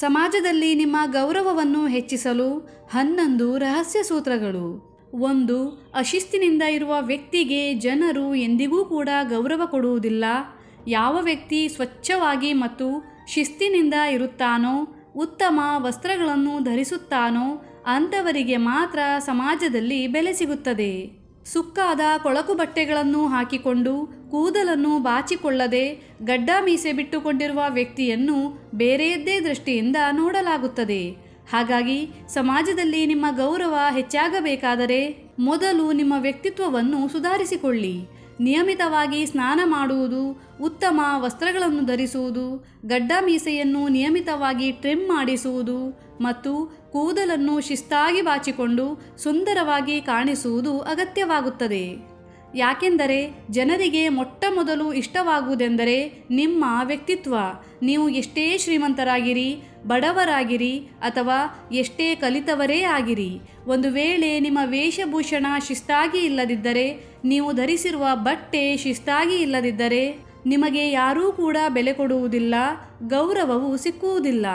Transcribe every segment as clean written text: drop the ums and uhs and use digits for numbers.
ಸಮಾಜದಲ್ಲಿ ನಿಮ್ಮ ಗೌರವವನ್ನು ಹೆಚ್ಚಿಸಲು 11 ರಹಸ್ಯ ಸೂತ್ರಗಳು. 1. ಅಶಿಸ್ತಿನಿಂದ ಇರುವ ವ್ಯಕ್ತಿಗೆ ಜನರು ಎಂದಿಗೂ ಕೂಡ ಗೌರವ ಕೊಡುವುದಿಲ್ಲ. ಯಾವ ವ್ಯಕ್ತಿ ಸ್ವಚ್ಛವಾಗಿ ಮತ್ತು ಶಿಸ್ತಿನಿಂದ ಇರುತ್ತಾನೋ, ಉತ್ತಮ ವಸ್ತ್ರಗಳನ್ನು ಧರಿಸುತ್ತಾನೋ ಅಂಥವರಿಗೆ ಮಾತ್ರ ಸಮಾಜದಲ್ಲಿ ಬೆಲೆ ಸಿಗುತ್ತದೆ. ಸುಕ್ಕಾದ ಕೊಳಕು ಬಟ್ಟೆಗಳನ್ನು ಹಾಕಿಕೊಂಡು ಕೂದಲನ್ನು ಬಾಚಿಕೊಳ್ಳದೆ ಗಡ್ಡ ಮೀಸೆ ಬಿಟ್ಟುಕೊಂಡಿರುವ ವ್ಯಕ್ತಿಯನ್ನು ಬೇರೆಯದ್ದೇ ದೃಷ್ಟಿಯಿಂದ ನೋಡಲಾಗುತ್ತದೆ. ಹಾಗಾಗಿ ಸಮಾಜದಲ್ಲಿ ನಿಮ್ಮ ಗೌರವ ಹೆಚ್ಚಾಗಬೇಕಾದರೆ ಮೊದಲು ನಿಮ್ಮ ವ್ಯಕ್ತಿತ್ವವನ್ನು ಸುಧಾರಿಸಿಕೊಳ್ಳಿ. ನಿಯಮಿತವಾಗಿ ಸ್ನಾನ ಮಾಡುವುದು, ಉತ್ತಮ ವಸ್ತ್ರಗಳನ್ನು ಧರಿಸುವುದು, ಗಡ್ಡ ಮೀಸೆಯನ್ನು ನಿಯಮಿತವಾಗಿ ಟ್ರಿಮ್ ಮಾಡಿಸುವುದು ಮತ್ತು ಕೂದಲನ್ನು ಶಿಸ್ತಾಗಿ ಬಾಚಿಕೊಂಡು ಸುಂದರವಾಗಿ ಕಾಣಿಸುವುದು ಅಗತ್ಯವಾಗುತ್ತದೆ. ಯಾಕೆಂದರೆ ಜನರಿಗೆ ಮೊಟ್ಟ ಮೊದಲು ಇಷ್ಟವಾಗುವುದೆಂದರೆ ನಿಮ್ಮ ವ್ಯಕ್ತಿತ್ವ. ನೀವು ಎಷ್ಟೇ ಶ್ರೀಮಂತರಾಗಿರಿ, ಬಡವರಾಗಿರಿ ಅಥವಾ ಎಷ್ಟೇ ಕಲಿತವರೇ ಆಗಿರಿ, ಒಂದು ವೇಳೆ ನಿಮ್ಮ ವೇಷಭೂಷಣ ಶಿಸ್ತಾಗಿ ಇಲ್ಲದಿದ್ದರೆ, ನೀವು ಧರಿಸಿರುವ ಬಟ್ಟೆ ಶಿಸ್ತಾಗಿ ಇಲ್ಲದಿದ್ದರೆ ನಿಮಗೆ ಯಾರೂ ಕೂಡ ಬೆಲೆ ಕೊಡುವುದಿಲ್ಲ, ಗೌರವವು ಸಿಕ್ಕುವುದಿಲ್ಲ.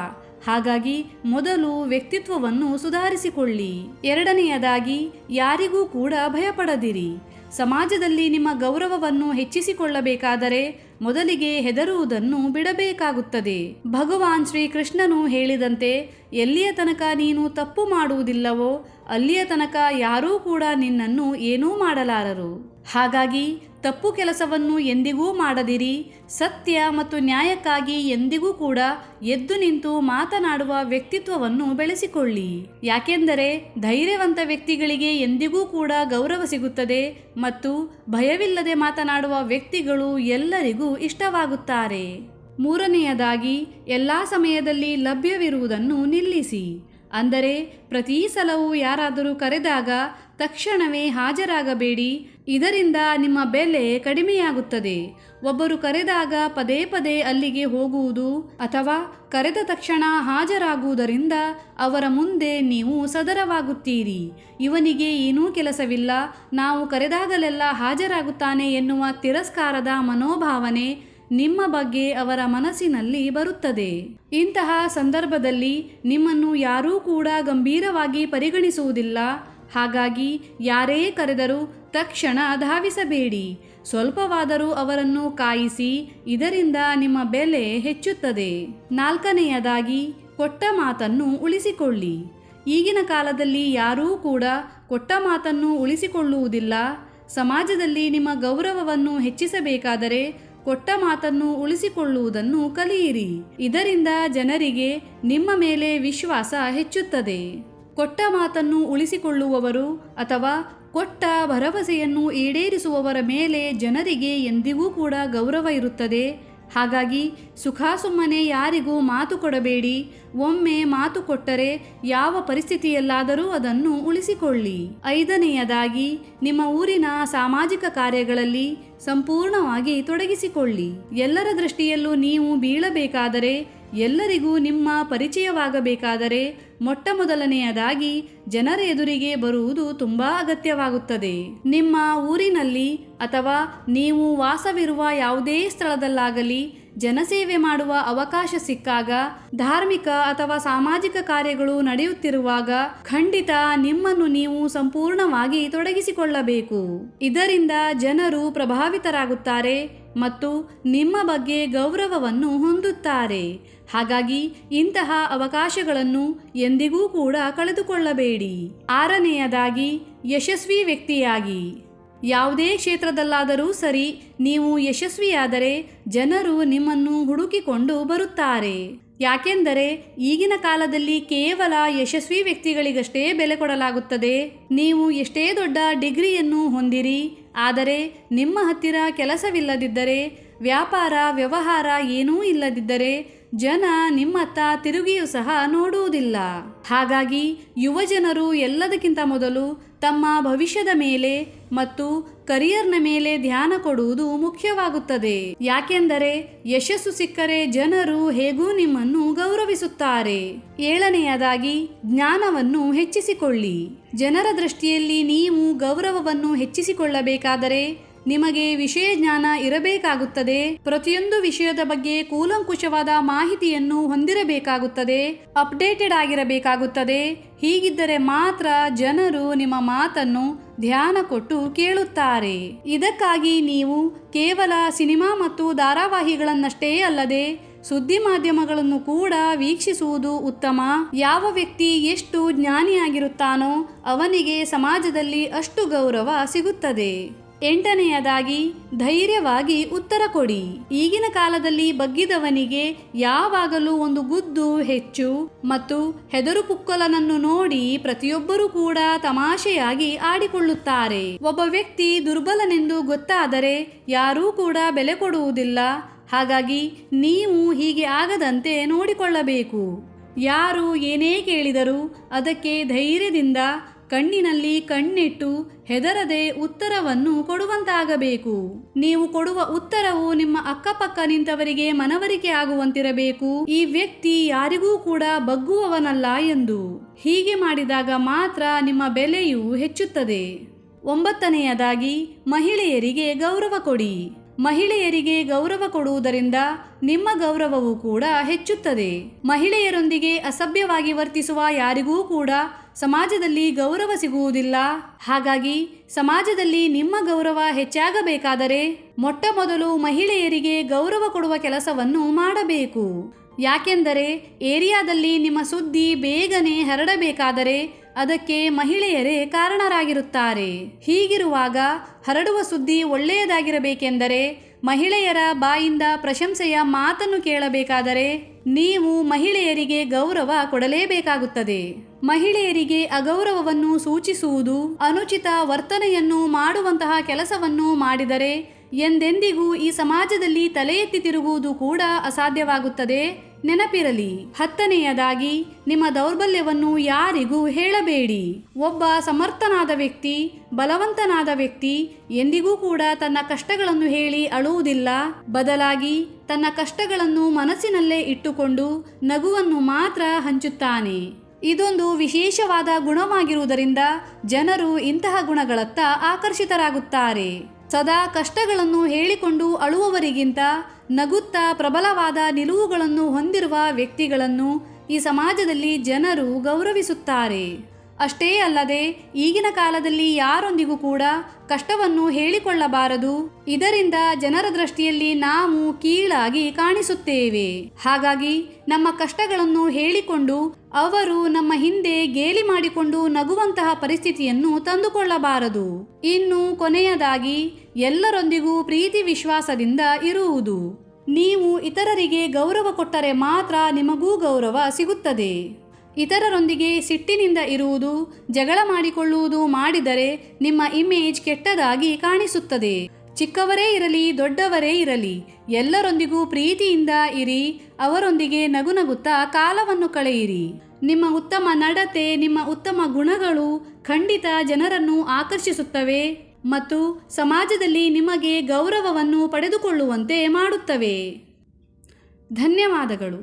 ಹಾಗಾಗಿ ಮೊದಲು ವ್ಯಕ್ತಿತ್ವವನ್ನು ಸುಧಾರಿಸಿಕೊಳ್ಳಿ. 2ನೇಯದಾಗಿ, ಯಾರಿಗೂ ಕೂಡ ಭಯಪಡದಿರಿ. ಸಮಾಜದಲ್ಲಿ ನಿಮ್ಮ ಗೌರವವನ್ನು ಹೆಚ್ಚಿಸಿಕೊಳ್ಳಬೇಕಾದರೆ ಮೊದಲಿಗೆ ಹೆದರುವುದನ್ನು ಬಿಡಬೇಕಾಗುತ್ತದೆ. ಭಗವಾನ್ ಶ್ರೀಕೃಷ್ಣನು ಹೇಳಿದಂತೆ, ಎಲ್ಲಿಯ ತನಕ ನೀನು ತಪ್ಪು ಮಾಡುವುದಿಲ್ಲವೋ ಅಲ್ಲಿಯ ತನಕ ಯಾರೂ ಕೂಡ ನಿನ್ನನ್ನು ಏನೂ ಮಾಡಲಾರರು. ಹಾಗಾಗಿ ತಪ್ಪು ಕೆಲಸವನ್ನು ಎಂದಿಗೂ ಮಾಡದಿರಿ. ಸತ್ಯ ಮತ್ತು ನ್ಯಾಯಕ್ಕಾಗಿ ಎಂದಿಗೂ ಕೂಡ ಎದ್ದು ನಿಂತು ಮಾತನಾಡುವ ವ್ಯಕ್ತಿತ್ವವನ್ನು ಬೆಳೆಸಿಕೊಳ್ಳಿ. ಯಾಕೆಂದರೆ ಧೈರ್ಯವಂತ ವ್ಯಕ್ತಿಗಳಿಗೆ ಎಂದಿಗೂ ಕೂಡ ಗೌರವ ಸಿಗುತ್ತದೆ ಮತ್ತು ಭಯವಿಲ್ಲದೆ ಮಾತನಾಡುವ ವ್ಯಕ್ತಿಗಳು ಎಲ್ಲರಿಗೂ ಇಷ್ಟವಾಗುತ್ತಾರೆ. 3ನೇಯದಾಗಿ, ಎಲ್ಲ ಸಮಯದಲ್ಲಿ ಲಭ್ಯವಿರುವುದನ್ನು ನಿಲ್ಲಿಸಿ. ಅಂದರೆ ಪ್ರತಿ ಸಲವೂ ಯಾರಾದರೂ ಕರೆದಾಗ ತಕ್ಷಣವೇ ಹಾಜರಾಗಬೇಡಿ. ಇದರಿಂದ ನಿಮ್ಮ ಬೆಲೆ ಕಡಿಮೆಯಾಗುತ್ತದೆ. ಒಬ್ಬರು ಕರೆದಾಗ ಪದೇ ಪದೇ ಅಲ್ಲಿಗೆ ಹೋಗುವುದು ಅಥವಾ ಕರೆದ ತಕ್ಷಣ ಹಾಜರಾಗುವುದರಿಂದ ಅವರ ಮುಂದೆ ನೀವು ಸದರವಾಗುತ್ತೀರಿ. ಇವನಿಗೆ ಏನೂ ಕೆಲಸವಿಲ್ಲ, ನಾವು ಕರೆದಾಗಲೆಲ್ಲ ಹಾಜರಾಗುತ್ತಾನೆ ಎನ್ನುವ ತಿರಸ್ಕಾರದ ಮನೋಭಾವನೆ ನಿಮ್ಮ ಬಗ್ಗೆ ಅವರ ಮನಸ್ಸಿನಲ್ಲಿ ಬರುತ್ತದೆ. ಇಂತಹ ಸಂದರ್ಭದಲ್ಲಿ ನಿಮ್ಮನ್ನು ಯಾರೂ ಕೂಡ ಗಂಭೀರವಾಗಿ ಪರಿಗಣಿಸುವುದಿಲ್ಲ. ಹಾಗಾಗಿ ಯಾರೇ ಕರೆದರೂ ತಕ್ಷಣ ಧಾವಿಸಬೇಡಿ. ಸ್ವಲ್ಪವಾದರೂ ಅವರನ್ನು ಕಾಯಿಸಿ. ಇದರಿಂದ ನಿಮ್ಮ ಬೆಲೆ ಹೆಚ್ಚುತ್ತದೆ. 4ನೇಯದಾಗಿ, ಕೊಟ್ಟ ಮಾತನ್ನು ಉಳಿಸಿಕೊಳ್ಳಿ. ಈಗಿನ ಕಾಲದಲ್ಲಿ ಯಾರೂ ಕೂಡ ಕೊಟ್ಟ ಮಾತನ್ನು ಉಳಿಸಿಕೊಳ್ಳುವುದಿಲ್ಲ. ಸಮಾಜದಲ್ಲಿ ನಿಮ್ಮ ಗೌರವವನ್ನು ಹೆಚ್ಚಿಸಬೇಕಾದರೆ ಕೊಟ್ಟ ಮಾತನ್ನು ಉಳಿಸಿಕೊಳ್ಳುವುದನ್ನು ಕಲಿಯಿರಿ. ಇದರಿಂದ ಜನರಿಗೆ ನಿಮ್ಮ ಮೇಲೆ ವಿಶ್ವಾಸ ಹೆಚ್ಚುತ್ತದೆ. ಕೊಟ್ಟ ಮಾತನ್ನು ಉಳಿಸಿಕೊಳ್ಳುವವರು ಅಥವಾ ಕೊಟ್ಟ ಭರವಸೆಯನ್ನು ಈಡೇರಿಸುವವರ ಮೇಲೆ ಜನರಿಗೆ ಎಂದಿಗೂ ಕೂಡ ಗೌರವ ಇರುತ್ತದೆ. ಹಾಗಾಗಿ ಸುಮ್ಮನೆ ಯಾರಿಗೂ ಮಾತು ಕೊಡಬೇಡಿ. ಒಮ್ಮೆ ಮಾತು ಕೊಟ್ಟರೆ ಯಾವ ಪರಿಸ್ಥಿತಿಯಲ್ಲಾದರೂ ಅದನ್ನು ಉಳಿಸಿಕೊಳ್ಳಿ. 5ನೇಯದಾಗಿ, ನಿಮ್ಮ ಊರಿನ ಸಾಮಾಜಿಕ ಕಾರ್ಯಗಳಲ್ಲಿ ಸಂಪೂರ್ಣವಾಗಿ ತೊಡಗಿಸಿಕೊಳ್ಳಿ. ಎಲ್ಲರ ದೃಷ್ಟಿಯಲ್ಲೂ ನೀವು ಬೀಳಬೇಕಾದರೆ, ಎಲ್ಲರಿಗೂ ನಿಮ್ಮ ಪರಿಚಯವಾಗಬೇಕಾದರೆ ಮೊಟ್ಟ ಮೊದಲನೆಯದಾಗಿ ಜನರ ಎದುರಿಗೆ ಬರುವುದು ತುಂಬ ಅಗತ್ಯವಾಗುತ್ತದೆ. ನಿಮ್ಮ ಊರಿನಲ್ಲಿ ಅಥವಾ ನೀವು ವಾಸವಿರುವ ಯಾವುದೇ ಸ್ಥಳದಲ್ಲಾಗಲಿ ಜನಸೇವೆ ಮಾಡುವ ಅವಕಾಶ ಸಿಕ್ಕಾಗ, ಧಾರ್ಮಿಕ ಅಥವಾ ಸಾಮಾಜಿಕ ಕಾರ್ಯಗಳು ನಡೆಯುತ್ತಿರುವಾಗ ಖಂಡಿತ ನಿಮ್ಮನ್ನು ನೀವು ಸಂಪೂರ್ಣವಾಗಿ ತೊಡಗಿಸಿಕೊಳ್ಳಬೇಕು. ಇದರಿಂದ ಜನರು ಪ್ರಭಾವಿತರಾಗುತ್ತಾರೆ ಮತ್ತು ನಿಮ್ಮ ಬಗ್ಗೆ ಗೌರವವನ್ನು ಹೊಂದುತ್ತಾರೆ. ಹಾಗಾಗಿ ಇಂತಹ ಅವಕಾಶಗಳನ್ನು ಎಂದಿಗೂ ಕೂಡ ಕಳೆದುಕೊಳ್ಳಬೇಡಿ. 6ನೇಯದಾಗಿ, ಯಶಸ್ವಿ ವ್ಯಕ್ತಿಯಾಗಿ. ಯಾವುದೇ ಕ್ಷೇತ್ರದಲ್ಲಾದರೂ ಸರಿ, ನೀವು ಯಶಸ್ವಿಯಾದರೆ ಜನರು ನಿಮ್ಮನ್ನು ಹುಡುಕಿಕೊಂಡು ಬರುತ್ತಾರೆ. ಯಾಕೆಂದರೆ ಈಗಿನ ಕಾಲದಲ್ಲಿ ಕೇವಲ ಯಶಸ್ವಿ ವ್ಯಕ್ತಿಗಳಿಗಷ್ಟೇ ಬೆಲೆ ಕೊಡಲಾಗುತ್ತದೆ. ನೀವು ಎಷ್ಟೇ ದೊಡ್ಡ ಡಿಗ್ರಿಯನ್ನು ಹೊಂದಿರಿ, ಆದರೆ ನಿಮ್ಮ ಹತ್ತಿರ ಕೆಲಸವಿಲ್ಲದಿದ್ದರೆ, ವ್ಯಾಪಾರ ವ್ಯವಹಾರ ಏನೂ ಇಲ್ಲದಿದ್ದರೆ ಜನ ನಿಮ್ಮತ್ತ ತಿರುಗಿಯೂ ಸಹ ನೋಡುವುದಿಲ್ಲ. ಹಾಗಾಗಿ ಯುವಜನರು ಎಲ್ಲದಕ್ಕಿಂತ ಮೊದಲು ತಮ್ಮ ಭವಿಷ್ಯದ ಮೇಲೆ ಮತ್ತು ಕರಿಯರ್ನ ಮೇಲೆ ಧ್ಯಾನ ಕೊಡುವುದು ಮುಖ್ಯವಾಗುತ್ತದೆ. ಯಾಕೆಂದರೆ ಯಶಸ್ಸು ಸಿಕ್ಕರೆ ಜನರು ಹೇಗೂ ನಿಮ್ಮನ್ನು ಗೌರವಿಸುತ್ತಾರೆ. 7ನೇಯದಾಗಿ, ಜ್ಞಾನವನ್ನು ಹೆಚ್ಚಿಸಿಕೊಳ್ಳಿ. ಜನರ ದೃಷ್ಟಿಯಲ್ಲಿ ನೀವು ಗೌರವವನ್ನು ಹೆಚ್ಚಿಸಿಕೊಳ್ಳಬೇಕಾದರೆ ನಿಮಗೆ ವಿಷಯ ಜ್ಞಾನ ಇರಬೇಕಾಗುತ್ತದೆ. ಪ್ರತಿಯೊಂದು ವಿಷಯದ ಬಗ್ಗೆ ಕೂಲಂಕುಷವಾದ ಮಾಹಿತಿಯನ್ನು ಹೊಂದಿರಬೇಕಾಗುತ್ತದೆ. ಅಪ್ಡೇಟೆಡ್ ಆಗಿರಬೇಕಾಗುತ್ತದೆ. ಹೀಗಿದ್ದರೆ ಮಾತ್ರ ಜನರು ನಿಮ್ಮ ಮಾತನ್ನು ಧ್ಯಾನ ಕೊಟ್ಟು ಕೇಳುತ್ತಾರೆ. ಇದಕ್ಕಾಗಿ ನೀವು ಕೇವಲ ಸಿನಿಮಾ ಮತ್ತು ಧಾರಾವಾಹಿಗಳನ್ನಷ್ಟೇ ಅಲ್ಲದೆ ಸುದ್ದಿ ಮಾಧ್ಯಮಗಳನ್ನು ಕೂಡ ವೀಕ್ಷಿಸುವುದು ಉತ್ತಮ. ಯಾವ ವ್ಯಕ್ತಿ ಎಷ್ಟು ಜ್ಞಾನಿಯಾಗಿರುತ್ತಾನೋ ಅವನಿಗೆ ಸಮಾಜದಲ್ಲಿ ಅಷ್ಟು ಗೌರವ ಸಿಗುತ್ತದೆ. 8ನೇಯದಾಗಿ ಧೈರ್ಯವಾಗಿ ಉತ್ತರ ಕೊಡಿ. ಈಗಿನ ಕಾಲದಲ್ಲಿ ಬಗ್ಗಿದವನಿಗೆ ಯಾವಾಗಲೂ ಒಂದು ಗುದ್ದು ಹೆಚ್ಚು ಮತ್ತು ಹೆದರು ಪುಕ್ಕಲನನ್ನು ನೋಡಿ ಪ್ರತಿಯೊಬ್ಬರೂ ಕೂಡ ತಮಾಷೆಯಾಗಿ ಆಡಿಕೊಳ್ಳುತ್ತಾರೆ. ಒಬ್ಬ ವ್ಯಕ್ತಿ ದುರ್ಬಲನೆಂದು ಗೊತ್ತಾದರೆ ಯಾರೂ ಕೂಡ ಬೆಲೆ ಕೊಡುವುದಿಲ್ಲ. ಹಾಗಾಗಿ ನೀವು ಹೀಗೆ ಆಗದಂತೆ ನೋಡಿಕೊಳ್ಳಬೇಕು. ಯಾರು ಏನೇ ಕೇಳಿದರೂ ಅದಕ್ಕೆ ಧೈರ್ಯದಿಂದ ಕಣ್ಣಿನಲ್ಲಿ ಕಣ್ಣಿಟ್ಟು ಹೆದರದೆ ಉತ್ತರವನ್ನು ಕೊಡುವಂತಾಗಬೇಕು. ನೀವು ಕೊಡುವ ಉತ್ತರವು ನಿಮ್ಮ ಅಕ್ಕಪಕ್ಕ ನಿಂತವರಿಗೆ ಮನವರಿಕೆ ಆಗುವಂತಿರಬೇಕು. ಈ ವ್ಯಕ್ತಿ ಯಾರಿಗೂ ಕೂಡ ಬಗ್ಗುವವನಲ್ಲ ಎಂದು. ಹೀಗೆ ಮಾಡಿದಾಗ ಮಾತ್ರ ನಿಮ್ಮ ಬೆಲೆಯು ಹೆಚ್ಚುತ್ತದೆ. 9ನೇಯದಾಗಿ ಮಹಿಳೆಯರಿಗೆ ಗೌರವ ಕೊಡಿ. ಮಹಿಳೆಯರಿಗೆ ಗೌರವ ಕೊಡುವುದರಿಂದ ನಿಮ್ಮ ಗೌರವವು ಕೂಡ ಹೆಚ್ಚುತ್ತದೆ. ಮಹಿಳೆಯರೊಂದಿಗೆ ಅಸಭ್ಯವಾಗಿ ವರ್ತಿಸುವ ಯಾರಿಗೂ ಕೂಡ ಸಮಾಜದಲ್ಲಿ ಗೌರವ ಸಿಗುವುದಿಲ್ಲ. ಹಾಗಾಗಿ ಸಮಾಜದಲ್ಲಿ ನಿಮ್ಮ ಗೌರವ ಹೆಚ್ಚಾಗಬೇಕಾದರೆ ಮೊಟ್ಟ ಮೊದಲು ಮಹಿಳೆಯರಿಗೆ ಗೌರವ ಕೊಡುವ ಕೆಲಸವನ್ನು ಮಾಡಬೇಕು. ಯಾಕೆಂದರೆ ಏರಿಯಾದಲ್ಲಿ ನಿಮ್ಮ ಸುದ್ದಿ ಬೇಗನೆ ಹರಡಬೇಕಾದರೆ ಅದಕ್ಕೆ ಮಹಿಳೆಯರೇ ಕಾರಣರಾಗಿರುತ್ತಾರೆ. ಹೀಗಿರುವಾಗ ಹರಡುವ ಸುದ್ದಿ ಒಳ್ಳೆಯದಾಗಿರಬೇಕೆಂದರೆ ಮಹಿಳೆಯರ ಬಾಯಿಂದ ಪ್ರಶಂಸೆಯ ಮಾತನ್ನು ಕೇಳಬೇಕಾದರೆ ನೀವು ಮಹಿಳೆಯರಿಗೆ ಗೌರವ ಕೊಡಲೇಬೇಕಾಗುತ್ತದೆ. ಮಹಿಳೆಯರಿಗೆ ಅಗೌರವವನ್ನು ಸೂಚಿಸುವುದು, ಅನುಚಿತ ವರ್ತನೆಯನ್ನು ಮಾಡುವಂತಹ ಕೆಲಸವನ್ನು ಮಾಡಿದರೆ ಎಂದೆಂದಿಗೂ ಈ ಸಮಾಜದಲ್ಲಿ ತಲೆ ಎತ್ತಿ ತಿರುಗುವುದು ಕೂಡ ಅಸಾಧ್ಯವಾಗುತ್ತದೆ. ನೆನಪಿರಲಿ. 10ನೇಯದಾಗಿ ನಿಮ್ಮ ದೌರ್ಬಲ್ಯವನ್ನು ಯಾರಿಗೂ ಹೇಳಬೇಡಿ. ಒಬ್ಬ ಸಮರ್ಥನಾದ ವ್ಯಕ್ತಿ, ಬಲವಂತನಾದ ವ್ಯಕ್ತಿ ಎಂದಿಗೂ ಕೂಡ ತನ್ನ ಕಷ್ಟಗಳನ್ನು ಹೇಳಿ ಅಳುವುದಿಲ್ಲ. ಬದಲಾಗಿ ತನ್ನ ಕಷ್ಟಗಳನ್ನು ಮನಸ್ಸಿನಲ್ಲೇ ಇಟ್ಟುಕೊಂಡು ನಗುವನ್ನು ಮಾತ್ರ ಹಂಚುತ್ತಾನೆ. ಇದೊಂದು ವಿಶೇಷವಾದ ಗುಣವಾಗಿರುವುದರಿಂದ ಜನರು ಇಂತಹ ಗುಣಗಳತ್ತ ಆಕರ್ಷಿತರಾಗುತ್ತಾರೆ. ಸದಾ ಕಷ್ಟಗಳನ್ನು ಹೇಳಿಕೊಂಡು ಅಳುವವರಿಗಿಂತ ನಗುತ್ತಾ ಪ್ರಬಲವಾದ ನಿಲುವುಗಳನ್ನು ಹೊಂದಿರುವ ವ್ಯಕ್ತಿಗಳನ್ನು ಈ ಸಮಾಜದಲ್ಲಿ ಜನರು ಗೌರವಿಸುತ್ತಾರೆ. ಅಷ್ಟೇ ಅಲ್ಲದೆ ಈಗಿನ ಕಾಲದಲ್ಲಿ ಯಾರೊಂದಿಗೂ ಕೂಡ ಕಷ್ಟವನ್ನು ಹೇಳಿಕೊಳ್ಳಬಾರದು. ಇದರಿಂದ ಜನರ ದೃಷ್ಟಿಯಲ್ಲಿ ನಾವು ಕೀಳಾಗಿ ಕಾಣಿಸುತ್ತೇವೆ. ಹಾಗಾಗಿ ನಮ್ಮ ಕಷ್ಟಗಳನ್ನು ಹೇಳಿಕೊಂಡು ಅವರು ನಮ್ಮ ಹಿಂದೆ ಗೇಲಿ ಮಾಡಿಕೊಂಡು ನಗುವಂತಹ ಪರಿಸ್ಥಿತಿಯನ್ನು ತಂದುಕೊಳ್ಳಬಾರದು. ಇನ್ನು ಕೊನೆಯದಾಗಿ ಎಲ್ಲರೊಂದಿಗೂ ಪ್ರೀತಿ ವಿಶ್ವಾಸದಿಂದ ಇರುವುದು. ನೀವು ಇತರರಿಗೆ ಗೌರವ ಕೊಟ್ಟರೆ ಮಾತ್ರ ನಿಮಗೂ ಗೌರವ ಸಿಗುತ್ತದೆ. ಇತರರೊಂದಿಗೆ ಸಿಟ್ಟಿನಿಂದ ಇರುವುದು, ಜಗಳ ಮಾಡಿಕೊಳ್ಳುವುದು ಮಾಡಿದರೆ ನಿಮ್ಮ ಇಮೇಜ್ ಕೆಟ್ಟದಾಗಿ ಕಾಣಿಸುತ್ತದೆ. ಚಿಕ್ಕವರೇ ಇರಲಿ ದೊಡ್ಡವರೇ ಇರಲಿ ಎಲ್ಲರೊಂದಿಗೂ ಪ್ರೀತಿಯಿಂದ ಇರಿ. ಅವರೊಂದಿಗೆ ನಗುನಗುತ್ತಾ ಕಾಲವನ್ನು ಕಳೆಯಿರಿ. ನಿಮ್ಮ ಉತ್ತಮ ನಡತೆ, ನಿಮ್ಮ ಉತ್ತಮ ಗುಣಗಳು ಖಂಡಿತ ಜನರನ್ನು ಆಕರ್ಷಿಸುತ್ತವೆ ಮತ್ತು ಸಮಾಜದಲ್ಲಿ ನಿಮಗೆ ಗೌರವವನ್ನು ಪಡೆದುಕೊಳ್ಳುವಂತೆ ಮಾಡುತ್ತವೆ. ಧನ್ಯವಾದಗಳು.